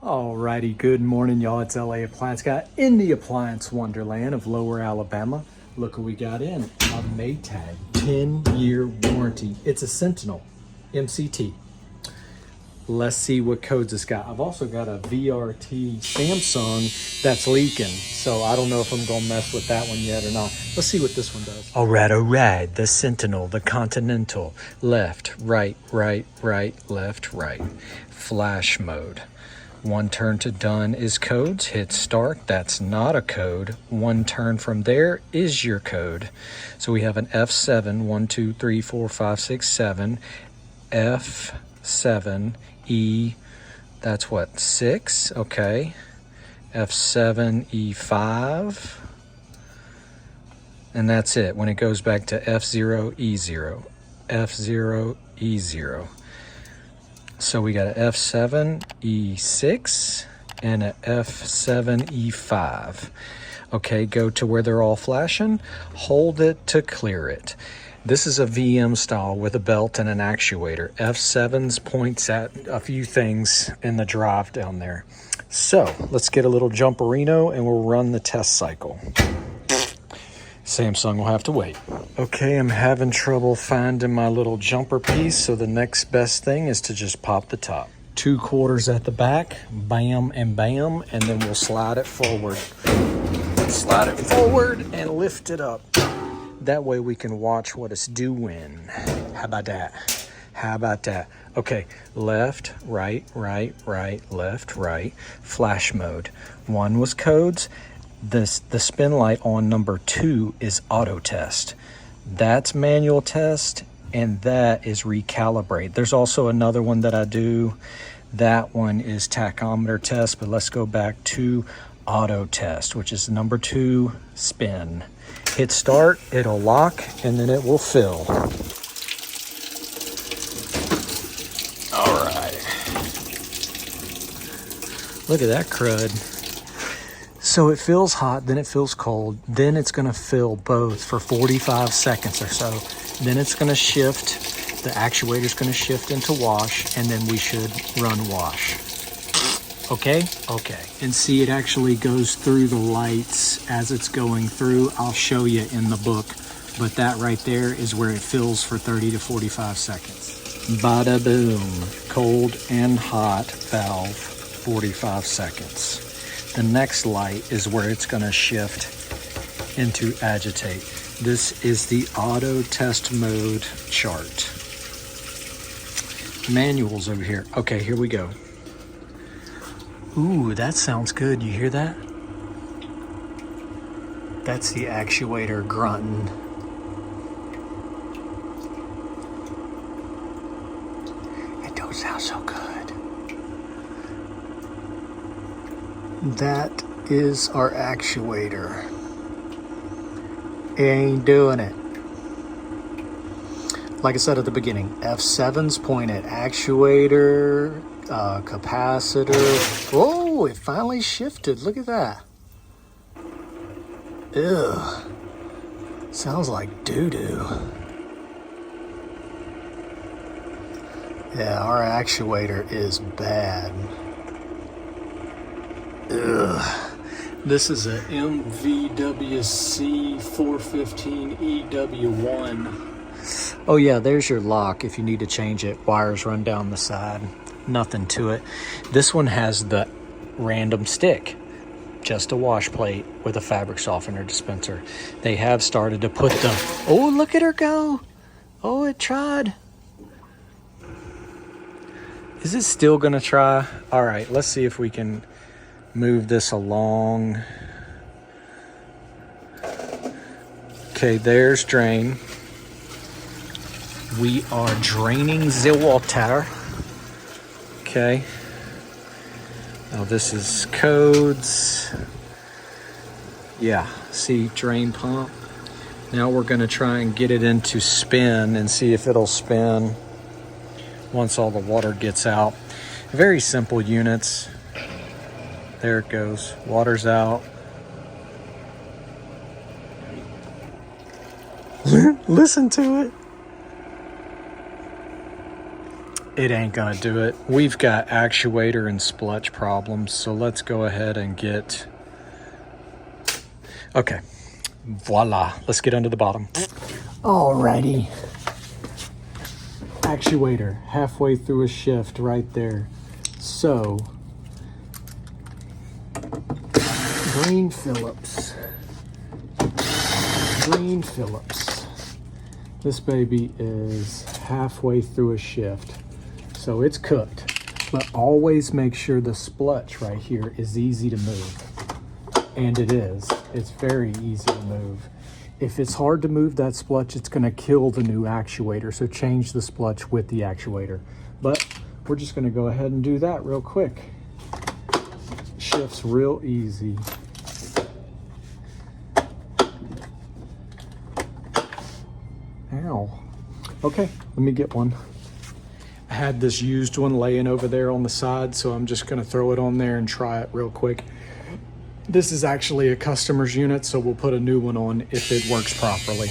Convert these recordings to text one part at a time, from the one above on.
Alrighty, good morning, y'all. It's LA Appliance Guy in the appliance wonderland of Lower Alabama. Look what we got in. A Maytag 10-year warranty. It's a Sentinel MCT. Let's see what codes it's got. I've also got a VRT Samsung that's leaking, so I don't know if I'm gonna mess with that one yet or not. Let's see what this one does. All right. The Sentinel, the Continental. Left, right, left, right. Flash mode. One turn to done is codes. Hit start. That's not a code. One turn from there is your code. So we have an F7, 1, 2, 3, 4, 5, 6, 7. F7E, that's what, 6? Okay. F7E5. And that's it. When it goes back to F0E0. F0E0. So we got an F7E6 and an F7E5. Okay, go to where they're all flashing. Hold it to clear it. This is a VM style with a belt and an actuator. F7's points at a few things in the drive down there. So let's get a little jumperino and we'll run the test cycle. Samsung will have to wait. Okay, I'm having trouble finding my little jumper piece, so the next best thing is to just pop the top. 2 quarters at the back, bam and bam, and then we'll slide it forward. Slide it forward and lift it up. That way we can watch what it's doing. How about that? How about that? Okay, left, right, left, right. Flash mode. 1 was codes. The spin light on number 2 is auto test. That's manual test, and that is recalibrate. There's also another one that I do. That one is tachometer test, but let's go back to auto test, which is number 2 spin. Hit start, it'll lock, and then it will fill. All right. Look at that crud. So it feels hot, then it feels cold, then it's gonna fill both for 45 seconds or so. Then it's gonna shift, the actuator's gonna shift into wash, and then we should run wash. Okay? Okay. And see, it actually goes through the lights as it's going through. I'll show you in the book, but that right there is where it fills for 30 to 45 seconds. Bada boom, cold and hot valve, 45 seconds. The next light is where it's going to shift into agitate. This is the auto test mode chart. Manuals over here. Okay, here we go. Ooh, that sounds good. You hear that? That's the actuator grunting. It don't sound so good. That is our actuator. It ain't doing it. Like I said at the beginning, F7's pointed actuator, capacitor. Oh, it finally shifted. Look at that. Ew. Sounds like doo-doo. Yeah, our actuator is bad. Ugh. This is a MVWC415EW1. Oh yeah, there's your lock if you need to change it. Wires run down the side. Nothing to it. This one has the random stick. Just a wash plate with a fabric softener dispenser. They have started to put the... Oh, look at her go. Oh, it tried. Is it still gonna try? All right, let's see if we can move this along. Okay, there's drain. We are draining the water. Okay. Now this is codes. Yeah, see, drain pump. Now we're gonna try and get it into spin and see if it'll spin once all the water gets out. Very simple units. There it goes. Water's out. Listen to it. it ain't gonna do it. We've got actuator and splutch problems, so let's go ahead and get, okay, voila, let's get under the bottom. Alrighty. Actuator, halfway through a shift right there. So, Green Phillips. This baby is halfway through a shift. So it's cooked, but always make sure the splutch right here is easy to move. And it is. It's very easy to move. If it's hard to move that splutch, it's gonna kill the new actuator. So change the splutch with the actuator. But we're just gonna go ahead and do that real quick. Shifts real easy. Ow. Okay, let me get one. I had this used one laying over there on the side, so I'm just gonna throw it on there and try it real quick. This is actually a customer's unit, so we'll put a new one on if it works properly.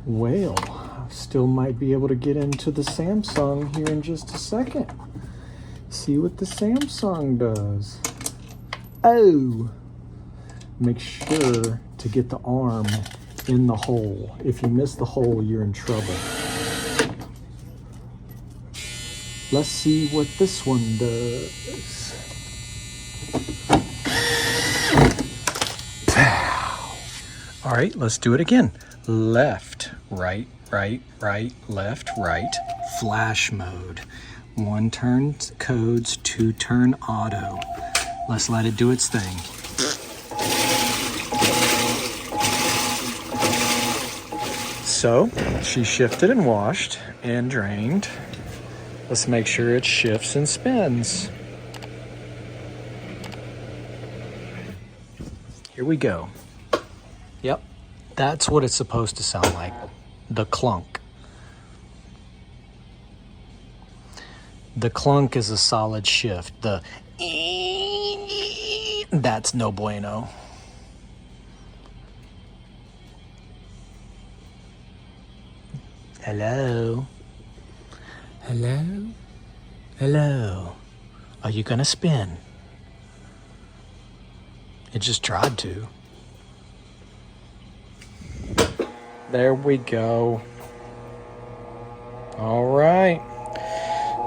Well, I still might be able to get into the Samsung here in just a second. See what the Samsung does. Oh, make sure to get the arm in the hole. If you miss the hole, you're in trouble. Let's see what this one does. Pow. All right, let's do it again. Left, right, right, right, left, right. Flash mode. 1 turn codes, 2 turn auto. Let's let it do its thing. So she shifted and washed and drained. Let's make sure it shifts and spins. Here we go. Yep, that's what it's supposed to sound like. The clunk. The clunk is a solid shift. The that's no bueno. Hello? Hello? Hello? Are you gonna spin? It just tried to. There we go. All right.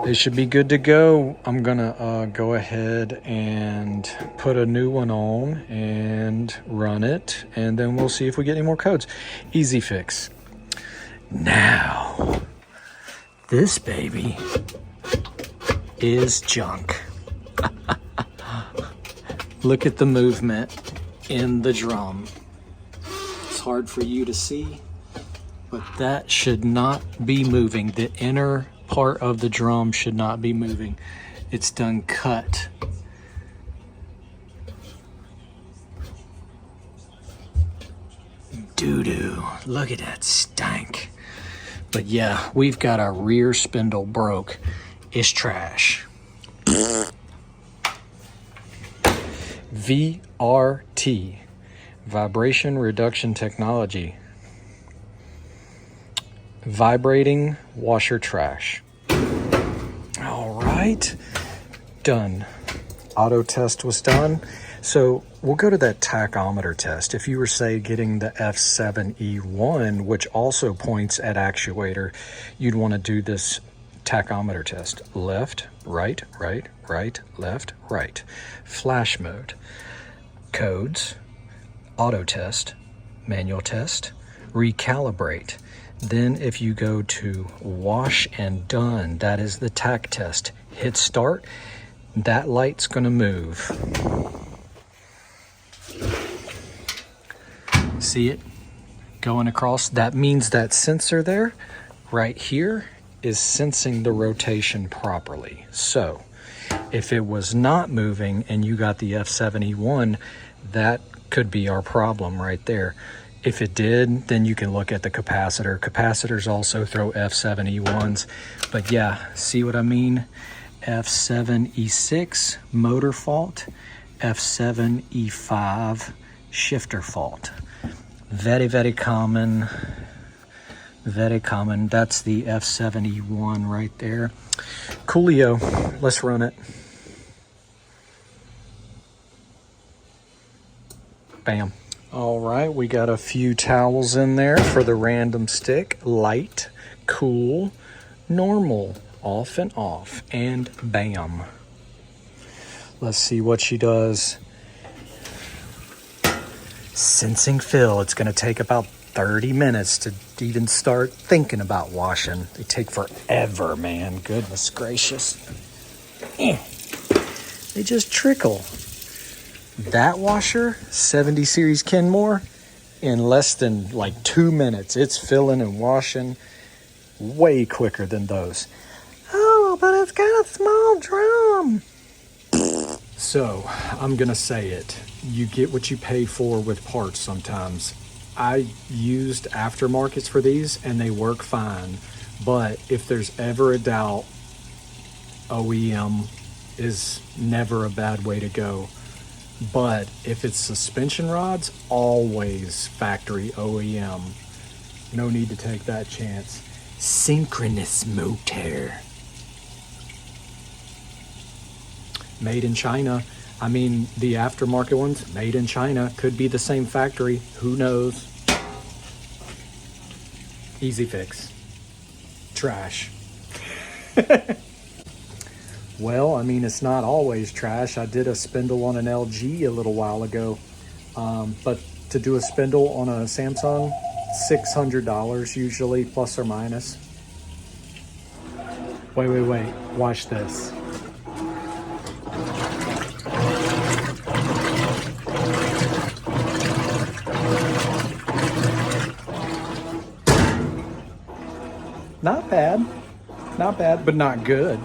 They should be good to go. I'm gonna go ahead and put a new one on and run it, and then we'll see if we get any more codes. Easy fix. Now, this baby is junk. Look at the movement in the drum. It's hard for you to see, but that should not be moving. The inner part of the drum should not be moving. It's done cut. Doo-doo. Look at that stank. But yeah, we've got our rear spindle broke. It's trash. VRT, vibration reduction technology. Vibrating washer trash. All right, done. Auto test was done. So we'll go to that tachometer test. If you were, say, getting the F7E1, which also points at actuator, you'd want to do this tachometer test. Left, right, right, right, left, right. Flash mode. Codes. Auto test. Manual test. Recalibrate. Then if you go to wash and done, that is the tach test. Hit start. That light's going to move. See it going across? That means that sensor there, right here, is sensing the rotation properly. So if it was not moving and you got the F7E1, that could be our problem right there. If it did, then you can look at the capacitor. Capacitors also throw F7E1s. But yeah, see what I mean? F7E6 motor fault, F7E5 shifter fault. Very, very common. Very common. That's the F7E1 right there. Coolio. Let's run it. Bam. All right, we got a few towels in there for the random stick. Light, cool, normal, off and off, and bam. Let's see what she does. Sensing fill. It's going to take about 30 minutes to even start thinking about washing. They take forever, man. Goodness gracious. They just trickle. That washer, 70 series Kenmore, in less than like 2 minutes. It's filling and washing way quicker than those. Oh, but it's got a small drum. So, I'm going to say it. You get what you pay for with parts sometimes. I used aftermarkets for these and they work fine. But if there's ever a doubt, OEM is never a bad way to go. But if it's suspension rods, always factory OEM. No need to take that chance. Synchronous motor. Made in China. I mean, the aftermarket ones, made in China. Could be the same factory. Who knows? Easy fix. Trash. Well, I mean, it's not always trash. I did a spindle on an LG a little while ago. But to do a spindle on a Samsung, $600 usually, plus or minus. Wait. Watch this. Not bad, but not good.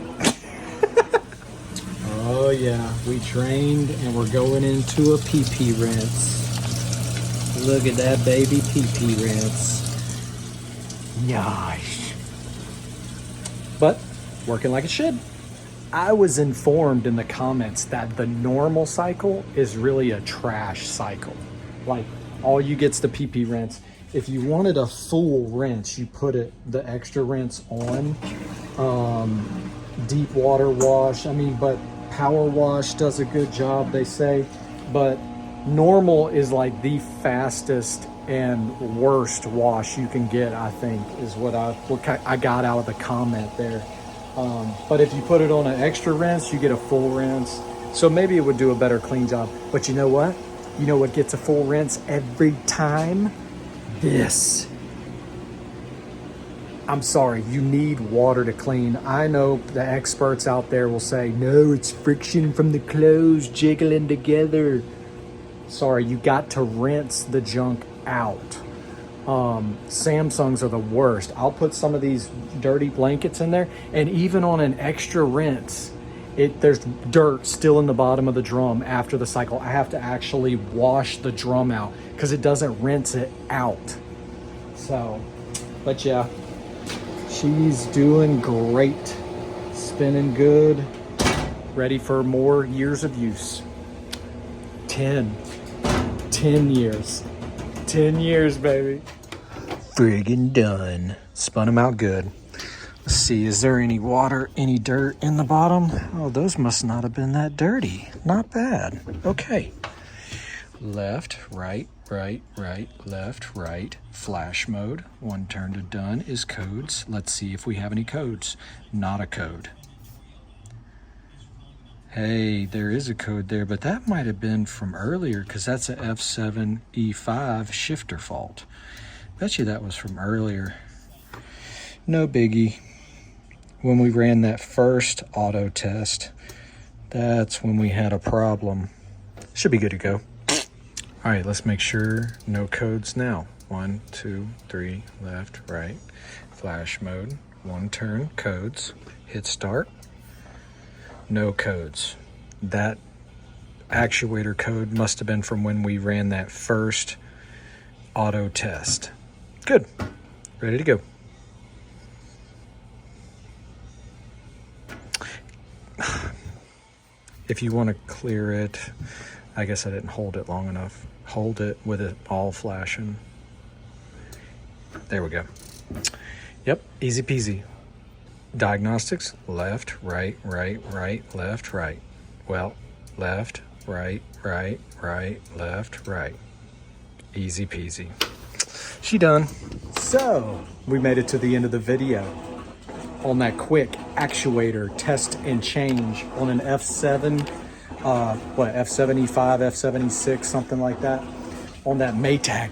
Oh yeah, we trained and we're going into a PP rinse. Look at that baby, PP rinse. Nice. But working like it should. I was informed in the comments that the normal cycle is really a trash cycle. Like all you get's the PP rinse. If you wanted a full rinse, you put the extra rinse on. Deep water wash, but power wash does a good job, they say. But normal is like the fastest and worst wash you can get, I think, is what I got out of the comment there. But if you put it on an extra rinse, you get a full rinse. So maybe it would do a better clean job. But you know what? You know what gets a full rinse every time? This. I'm sorry, you need water to clean. I know the experts out there will say, no, it's friction from the clothes jiggling together. Sorry, you got to rinse the junk out. Samsungs are the worst. I'll put some of these dirty blankets in there, and even on an extra rinse, there's dirt still in the bottom of the drum after the cycle. I have to actually wash the drum out because it doesn't rinse it out. So, but yeah, she's doing great. Spinning good. Ready for more years of use. 10 years. 10 years, baby. Friggin' done. Spun them out good. Let's see, is there any water, any dirt in the bottom? Oh, those must not have been that dirty. Not bad. Okay. Left, right, left, right. Flash mode. One turn to done is codes. Let's see if we have any codes. Not a code. Hey, there is a code there, but that might have been from earlier because that's a F7E5 shifter fault. Bet you that was from earlier. No biggie. When we ran that first auto test, that's when we had a problem. Should be good to go. All right, let's make sure no codes now. 1, 2, 3, left, right. Flash mode, one turn, codes. Hit start. No codes. That actuator code must have been from when we ran that first auto test. Good. Ready to go. If you want to clear it, I guess I didn't hold it long enough. Hold it with it all flashing. There we go. Yep, easy peasy. Diagnostics, left, right, right, right, left, right. Well, left, right, right, right, left, right. Easy peasy. She done. So, we made it to the end of the video on that quick actuator test and change on an F7, F7E5, F7E6, something like that. On that Maytag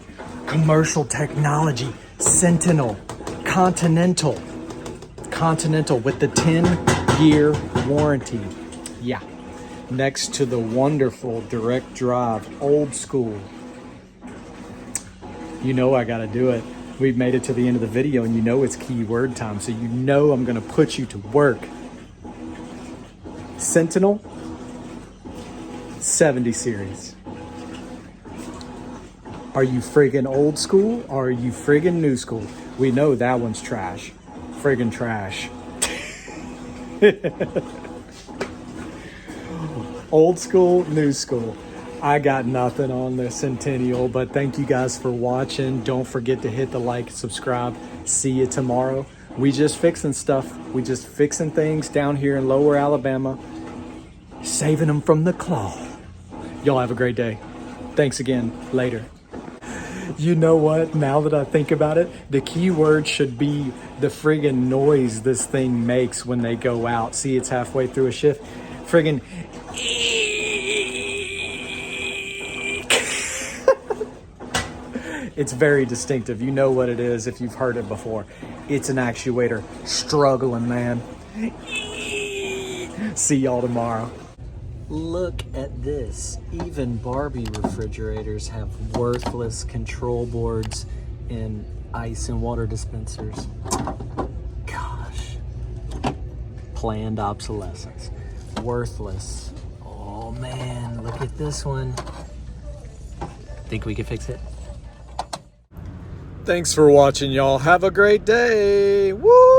commercial technology Centennial Continental with the 10-year warranty. Yeah. Next to the wonderful direct drive old school. You know I gotta do it. We've made it to the end of the video and you know it's keyword time, so you know I'm gonna put you to work. Sentinel 70 series. Are you friggin' old school or are you friggin' new school? We know that one's trash. Friggin' trash. Old school, new school. I got nothing on the Centennial, but thank you guys for watching. Don't forget to hit the like and subscribe. See you tomorrow. We just fixing stuff. We just fixing things down here in Lower Alabama, saving them from the claw. Y'all have a great day. Thanks again. Later. You know what? Now that I think about it, the key word should be the friggin' noise this thing makes when they go out. See, it's halfway through a shift. Friggin' it's very distinctive. You know what it is if you've heard it before. It's an actuator struggling, man. See y'all tomorrow. Look at this. Even Barbie refrigerators have worthless control boards and ice and water dispensers. Gosh. Planned obsolescence. Worthless. Oh man, look at this one. Think we can fix it? Thanks for watching, y'all. Have a great day. Woo!